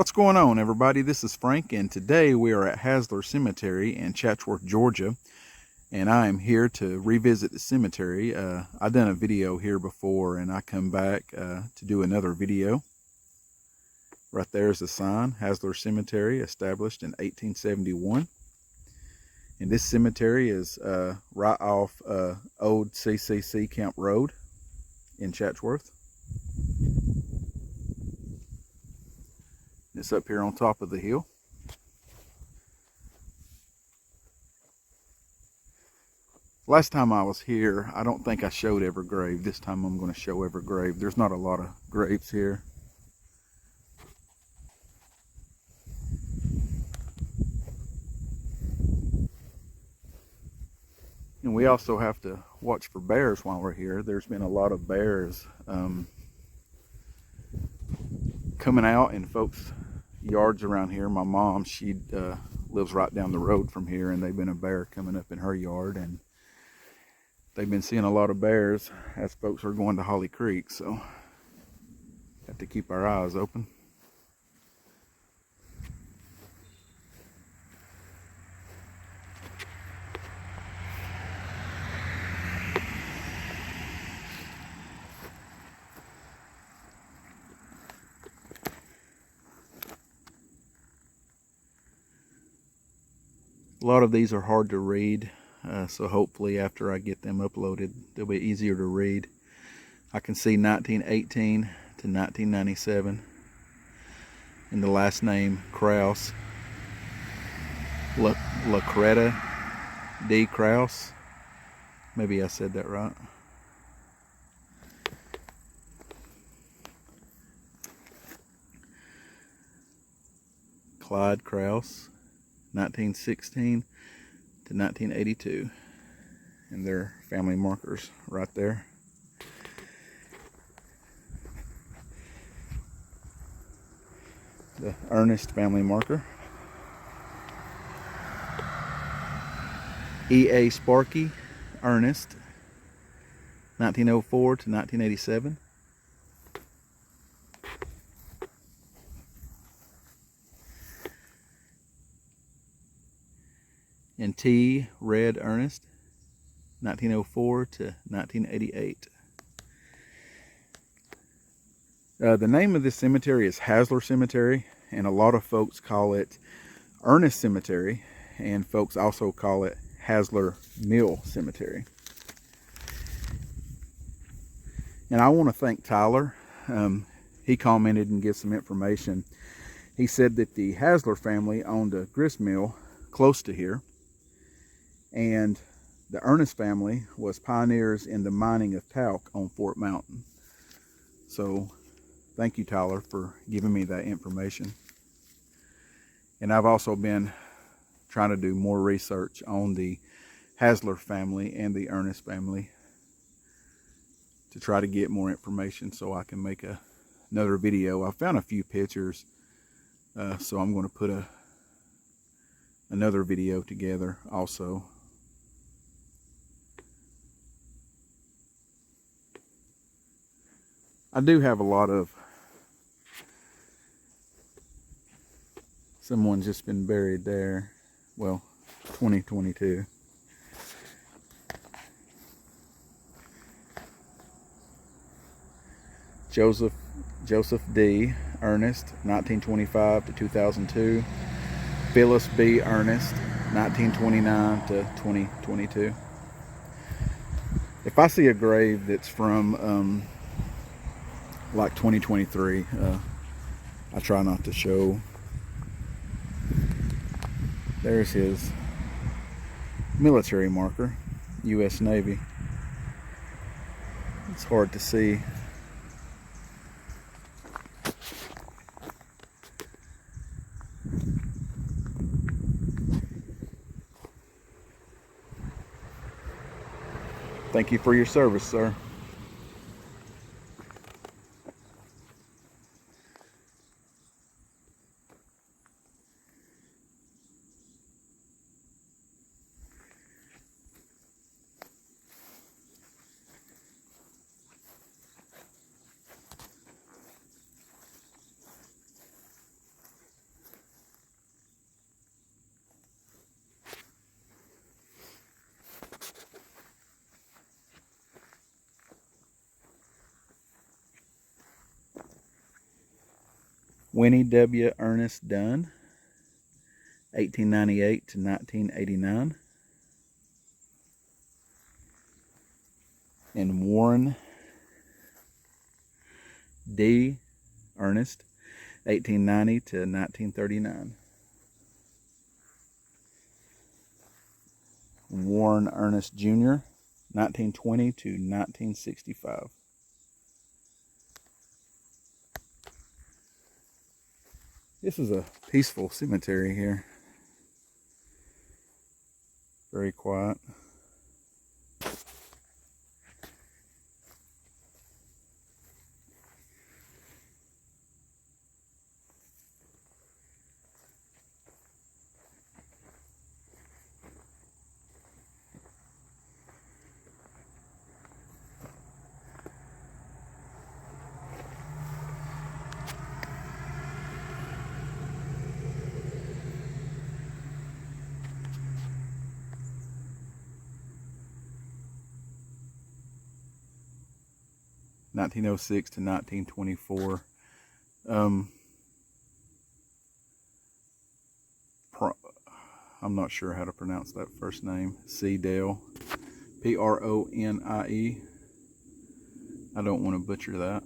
What's going on, everybody? This is Frank, and today we are at Hasler Cemetery in Chatsworth, Georgia, and I am here to revisit the cemetery. I've done a video here before, and I come back to do another video. Right there is the sign, Hasler Cemetery, established in 1871. And this cemetery is right off Old CCC Camp Road in Chatsworth. It's up here on top of the hill. Last time I was here, I don't think I showed every grave. This time I'm going to show every grave. There's not a lot of graves here. And we also have to watch for bears while we're here. There's been a lot of bears coming out in folks' yards around here. My mom, she lives right down the road from here, and they've been a bear coming up in her yard, and they've been seeing a lot of bears as folks are going to Holly Creek, so have to keep our eyes open. A lot of these are hard to read, so hopefully after I get them uploaded, they'll be easier to read. I can see 1918 to 1997, and the last name Kraus, Lacreta D. Kraus. Maybe I said that right. Clyde Kraus, 1916 to 1982, and their family markers right there. The Ernest family marker. E.A. Sparky Ernest, 1904 to 1987. And T. Red Ernest, 1904 to 1988. The name of this cemetery is Hasler Cemetery, and a lot of folks call it Ernest Cemetery, and folks also call it Hasler Mill Cemetery. And I want to thank Tyler. He commented and gave some information. He said that the Hasler family owned a grist mill close to here, and the Ernest family was pioneers in the mining of talc on Fort Mountain. So thank you, Tyler, for giving me that information. And I've also been trying to do more research on the Hasler family and the Ernest family to try to get more information so I can make another video. I found a few pictures, so I'm going to put another video together also. I do have a lot of, someone's just been buried there. Well, 2022. Joseph D. Ernest, 1925 to 2002. Phyllis B. Ernest, 1929 to 2022. If I see a grave that's from like 2023, I try not to show. There's his military marker, U.S. Navy. It's hard to see. Thank you for your service, sir. Winnie W. Ernest Dunn, 1898 to 1989. And Warren D. Ernest, 1890 to 1939. Warren Ernest Jr., 1920 to 1965. This is a peaceful cemetery here. Very quiet. (1906 to 1924). I'm not sure how to pronounce that first name. Dale, Pronie. I don't want to butcher that.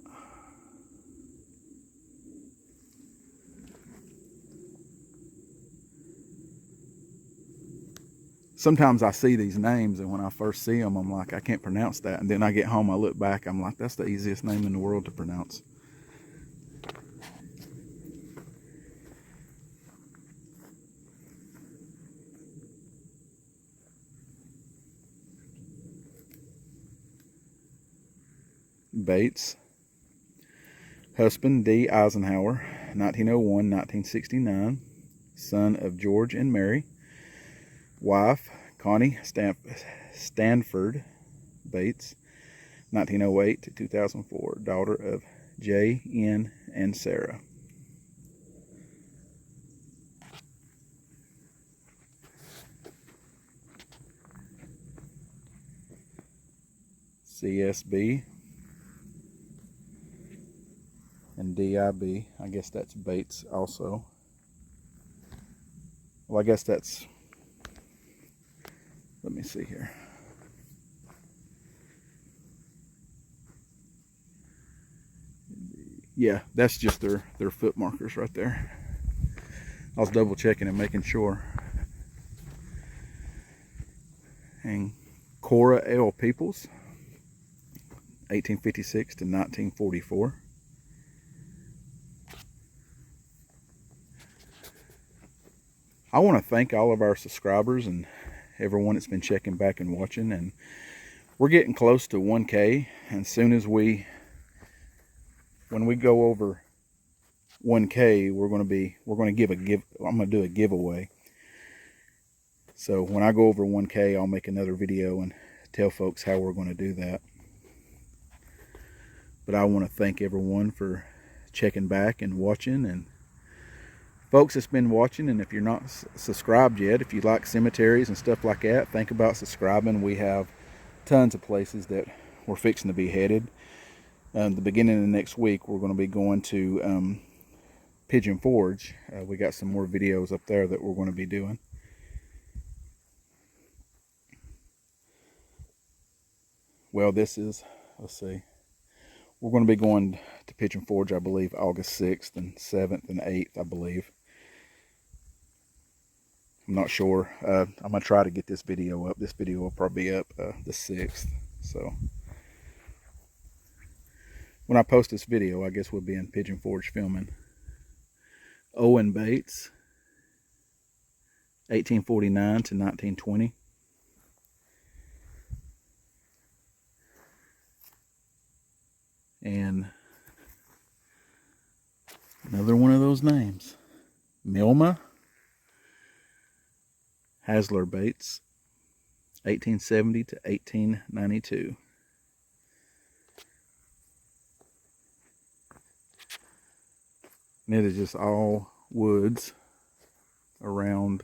Sometimes I see these names, and when I first see them, I'm like, I can't pronounce that. And then I get home, I look back, I'm like, that's the easiest name in the world to pronounce. Bates. Husband D. Eisenhower, 1901-1969. Son of George and Mary. Wife Connie Stanford Bates, 1908 to 2004. Daughter of J. N. and Sarah. CSB and DIB. I guess that's Bates also. Well, I guess that's, let me see here. Yeah, that's just their foot markers right there. I was double checking and making sure. And Cora L. Peoples, 1856 to 1944. I want to thank all of our subscribers and everyone that's been checking back and watching. And we're getting close to 1K. And as soon as when we go over 1K, I'm going to do a giveaway. So when I go over 1K, I'll make another video and tell folks how we're going to do that. But I want to thank everyone for checking back and watching. And folks that's been watching, and if you're not subscribed yet, if you like cemeteries and stuff like that, think about subscribing. We have tons of places that we're fixing to be headed. The beginning of next week, we're going to be going to Pigeon Forge. We got some more videos up there that we're going to be doing. Well, this is, let's see, we're going to be going to Pigeon Forge, I believe, August 6th and 7th and 8th, I believe. I'm not sure. I'm going to try to get this video up. This video will probably be up the 6th. So when I post this video, I guess we'll be in Pigeon Forge filming. Owen Bates, 1849 to 1920. And another one of those names. Milma Hasler Bates, 1870 to 1892. And it is just all woods around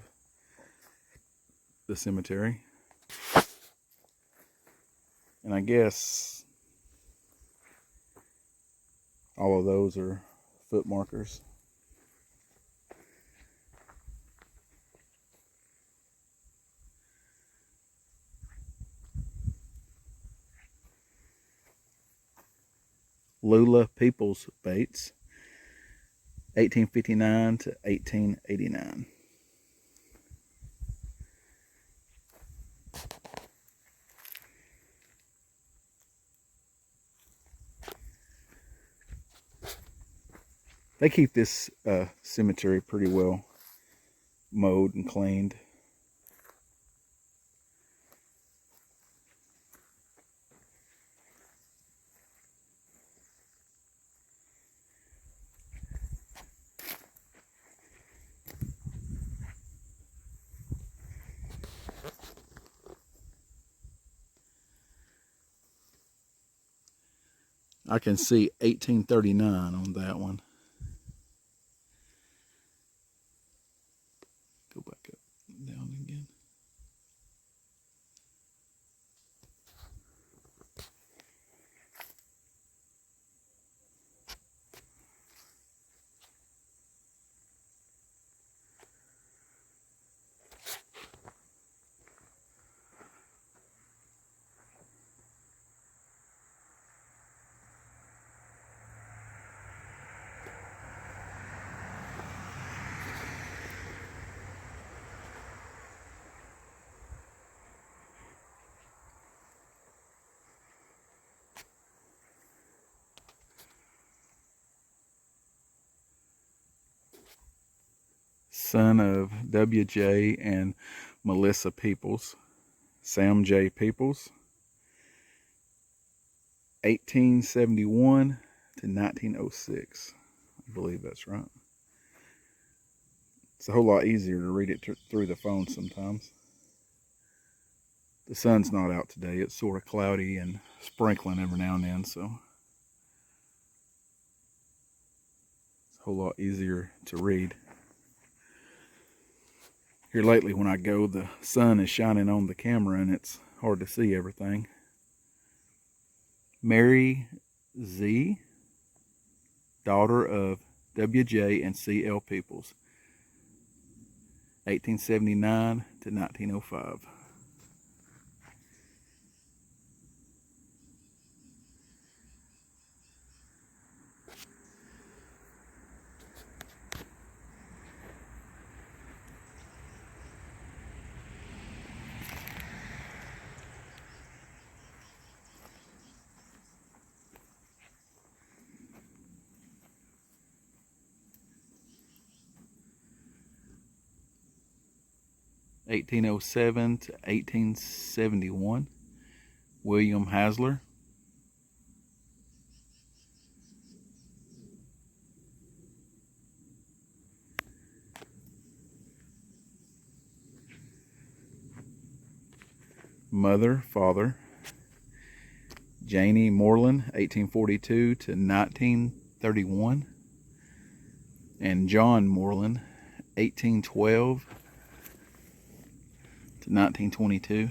the cemetery. And I guess all of those are foot markers. Lula Peoples Bates, 1859 to 1889. They keep this cemetery pretty well mowed and cleaned. I can see 1839 on that one. Go back up, down again. Son of W.J. and Melissa Peoples, Sam J. Peoples, 1871 to 1906. I believe that's right. It's a whole lot easier to read it through the phone sometimes. The sun's not out today. It's sort of cloudy and sprinkling every now and then, so it's a whole lot easier to read. Here lately when I go, the sun is shining on the camera and it's hard to see everything. Mary Z., daughter of W.J. and C.L. Peoples, 1879 to 1905. (1807 to 1871), William Hasler. Mother, father, Janie Moreland, 1842 to 1931, and John Moreland, 1812 to 1922.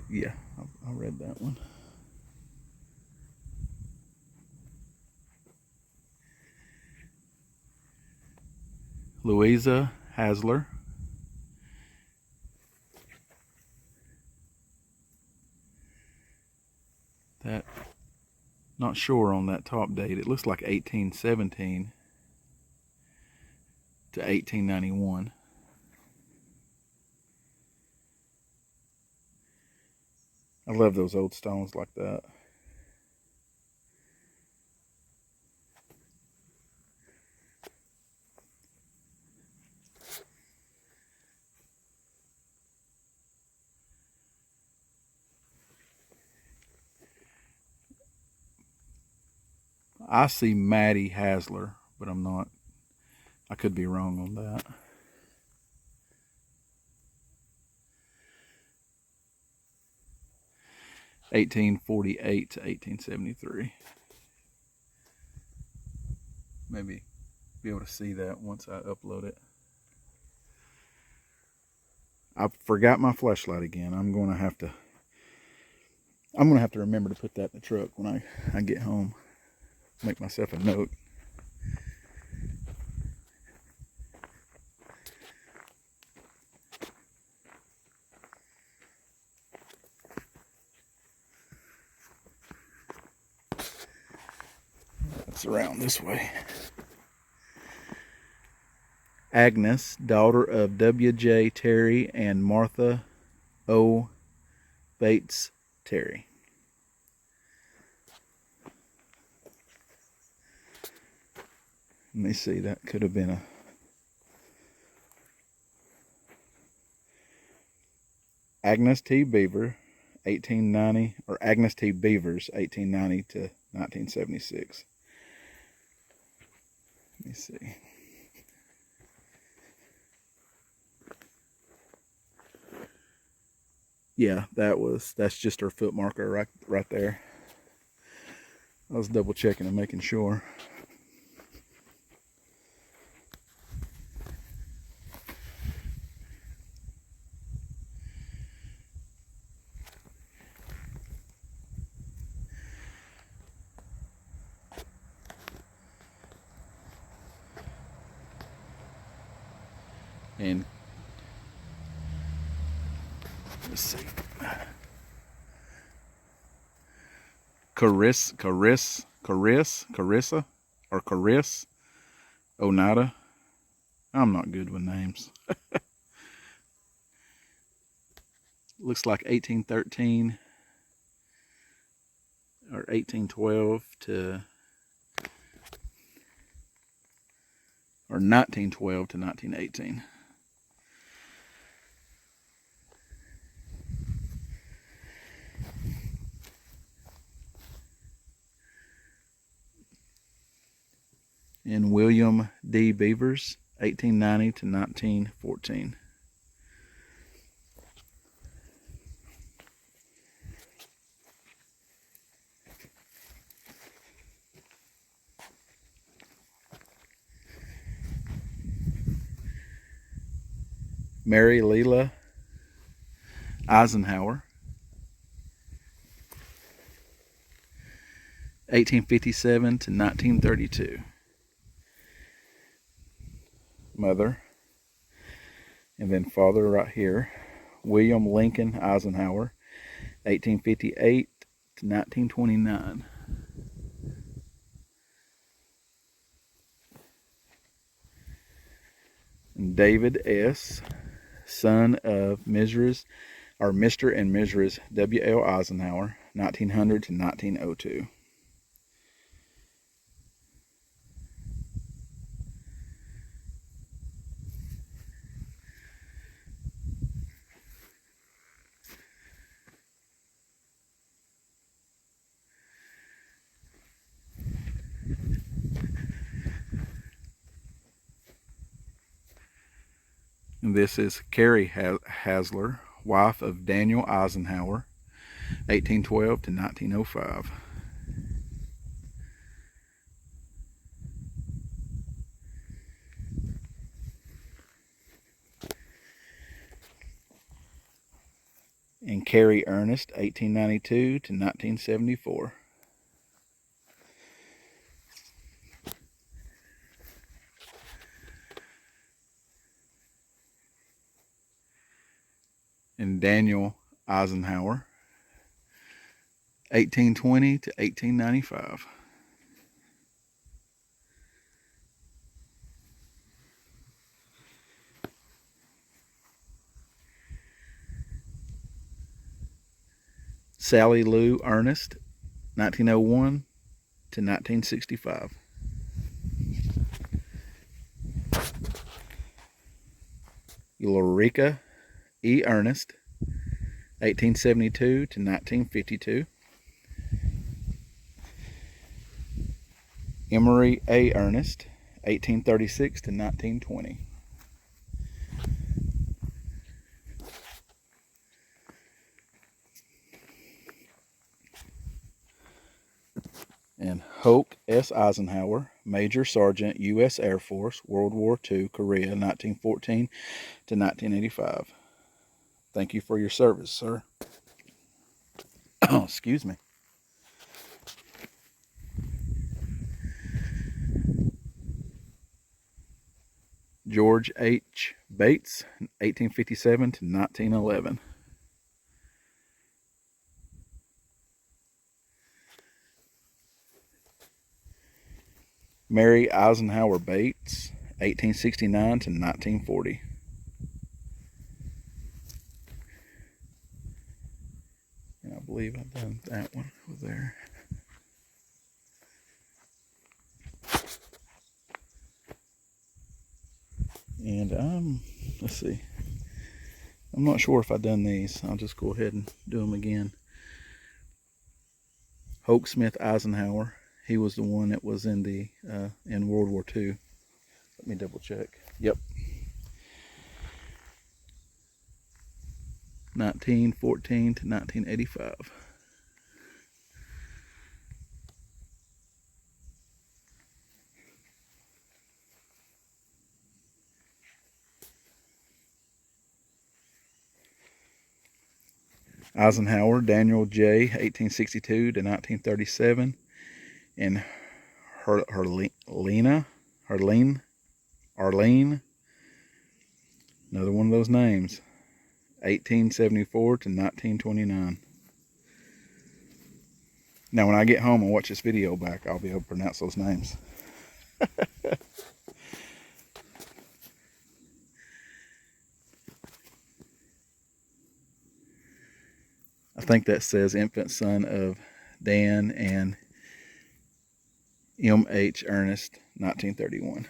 Yeah, I read that one. Louisa Hasler. That, not sure on that top date. It looks like 1817 to 1891. I love those old stones like that. I see Maddie Hasler, but I'm not. I could be wrong on that. 1848 to 1873. Maybe be able to see that once I upload it. I forgot my flashlight again. I'm gonna have to remember to put that in the truck when I get home. Make myself a note. It's around this way. Agnes, daughter of W.J. Terry and Martha O. Bates Terry. Let me see, that could have been a... Agnes T. Beaver, 1890, or Agnes T. Beavers, 1890 to 1976. Let me see. Yeah, that's just her foot marker right there. I was double checking and making sure. And let's see. Carissa or Cariss Onata. I'm not good with names. Looks like 1813 or 1812 to, or 1912 to 1918. And William D. Beavers, 1890 to 1914. Mary Leila Eisenhower, 1857 to 1932. Mother. And then father right here, William Lincoln Eisenhower, 1858 to 1929. And David S., son of Mrs. or Mr. and Mrs. W.L. Eisenhower, 1900 to 1902. And this is Carrie Hasler, wife of Daniel Eisenhower, 1812 to 1905. And Carrie Ernest, 1892 to 1974. And Daniel Eisenhower, 1820 to 1895. Sally Lou Ernest, 1901 to 1965. Ulrika E. Ernest, 1872 to 1952. Emory A. Ernest, 1836 to 1920. Hoke S. Eisenhower, Major Sergeant, U.S. Air Force, World War II, Korea, 1914 to 1985. Thank you for your service, sir. Excuse me. George H. Bates, 1857 to 1911. Mary Eisenhower Bates, 1869 to 1940. And I believe I've done that one over there. And let's see. I'm not sure if I've done these. I'll just go ahead and do them again. Hoke Smith Eisenhower. He was the one that was in the in World War II. Let me double check. Yep. 1914 to 1985. Eisenhower, Daniel J., 1862 to 1937. And Arlene, another one of those names, 1874 to 1929. Now, when I get home and watch this video back, I'll be able to pronounce those names. I think that says infant son of Dan and M.H. Ernest, 1931.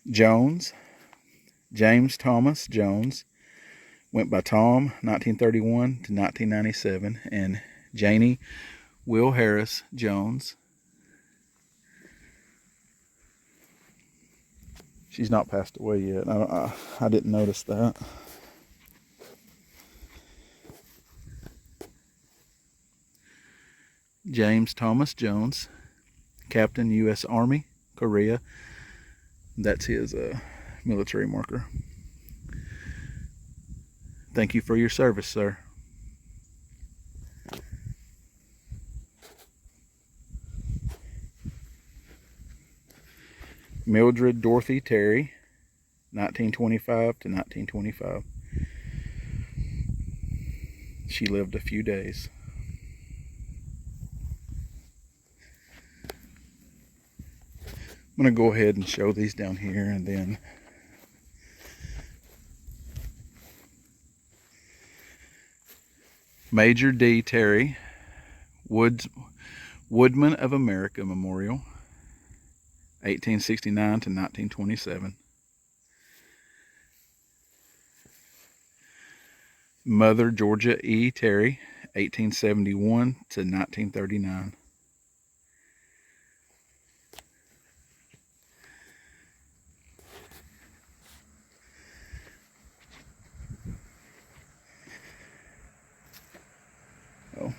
Jones, James Thomas Jones, went by Tom, 1931 to 1997, and Janie Will Harris Jones. She's not passed away yet. I didn't notice that. James Thomas Jones, Captain, U.S. Army, Korea. That's his military marker. Thank you for your service, sir. Mildred Dorothy Terry, 1925 to 1925. She lived a few days. I'm going to go ahead and show these down here, and then Major D. Terry, Woodman of America Memorial, 1869 to 1927. Mother Georgia E. Terry, 1871 to 1939. Oh,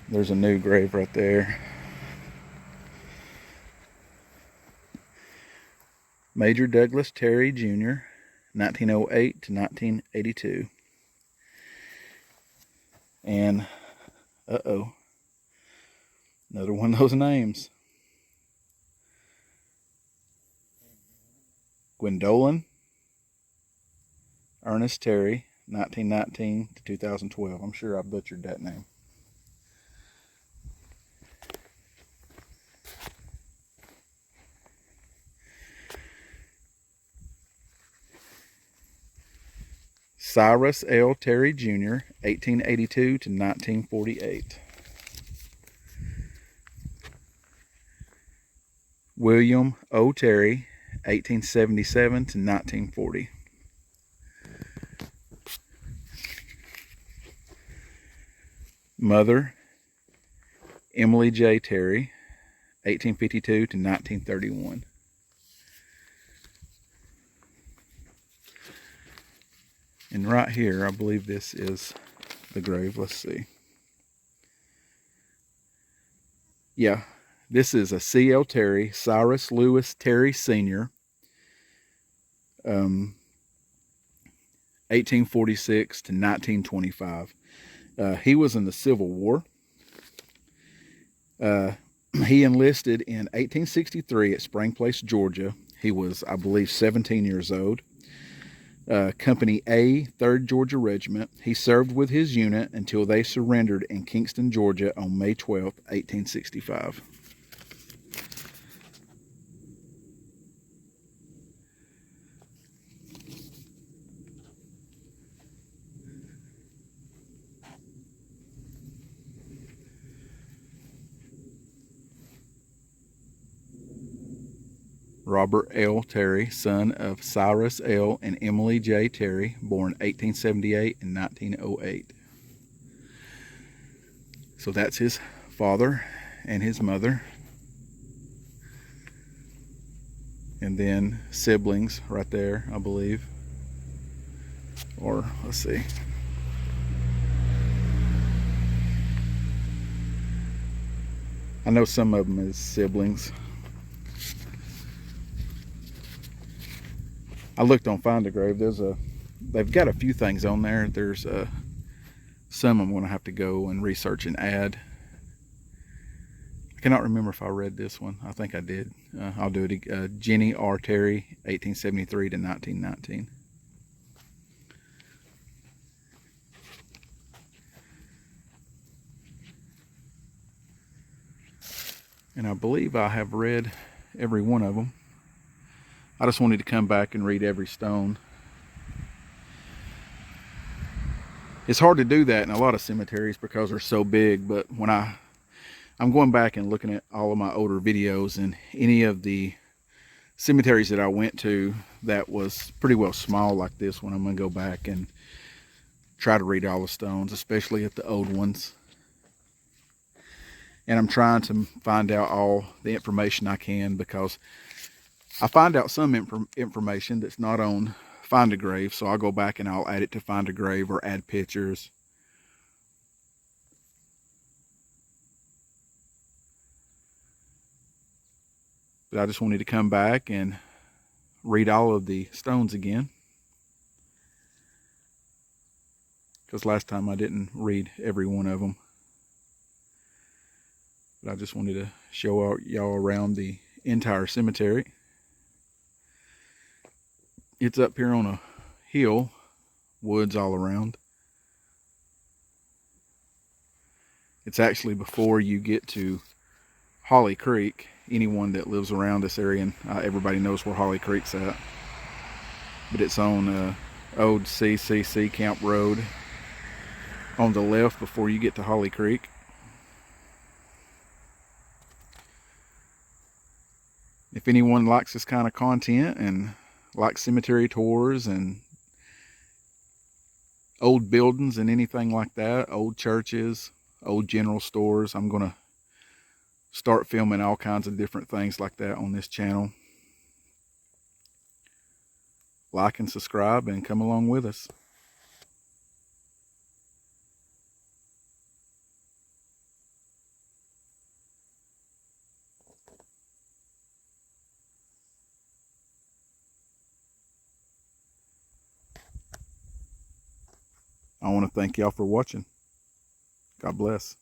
there's a new grave right there. Major Douglas Terry Jr., 1908 to 1982. And, another one of those names. Gwendolyn Ernest Terry, 1919 to 2012. I'm sure I butchered that name. Cyrus L. Terry Jr., 1882 to 1948. William O. Terry, 1877 to 1940. Mother, Emily J. Terry, 1852 to 1931. And right here, I believe this is the grave. Let's see. Yeah, this is a C.L. Terry, Cyrus Lewis Terry Sr., 1846 to 1925. He was in the Civil War. He enlisted in 1863 at Spring Place, Georgia. He was, I believe, 17 years old. Company A, 3rd Georgia Regiment. He served with his unit until they surrendered in Kingston, Georgia on May 12, 1865. Robert L. Terry, son of Cyrus L. and Emily J. Terry, born 1878 and 1908. So that's his father and his mother. And then siblings right there, I believe. Or, let's see. I know some of them as siblings. I looked on Find a Grave. They've got a few things on there. There's some I'm going to have to go and research and add. I cannot remember if I read this one. I think I did. I'll do it. Jenny R. Terry, 1873 to 1919. And I believe I have read every one of them. I just wanted to come back and read every stone. It's hard to do that in a lot of cemeteries because they're so big, but when I'm going back and looking at all of my older videos, and any of the cemeteries that I went to that was pretty well small like this one, I'm going to go back and try to read all the stones, especially at the old ones. And I'm trying to find out all the information I can, because I find out some information that's not on Find a Grave, so I'll go back and I'll add it to Find a Grave or add pictures. But I just wanted to come back and read all of the stones again, because last time I didn't read every one of them. But I just wanted to show y'all around the entire cemetery. It's up here on a hill, woods all around. It's actually before you get to Holly Creek. Anyone that lives around this area, and everybody knows where Holly Creek's at. But it's on old CCC Camp Road on the left before you get to Holly Creek. If anyone likes this kind of content and likes cemetery tours and old buildings and anything like that, old churches, old general stores, I'm going to start filming all kinds of different things like that on this channel. Like and subscribe and come along with us. I want to thank y'all for watching. God bless.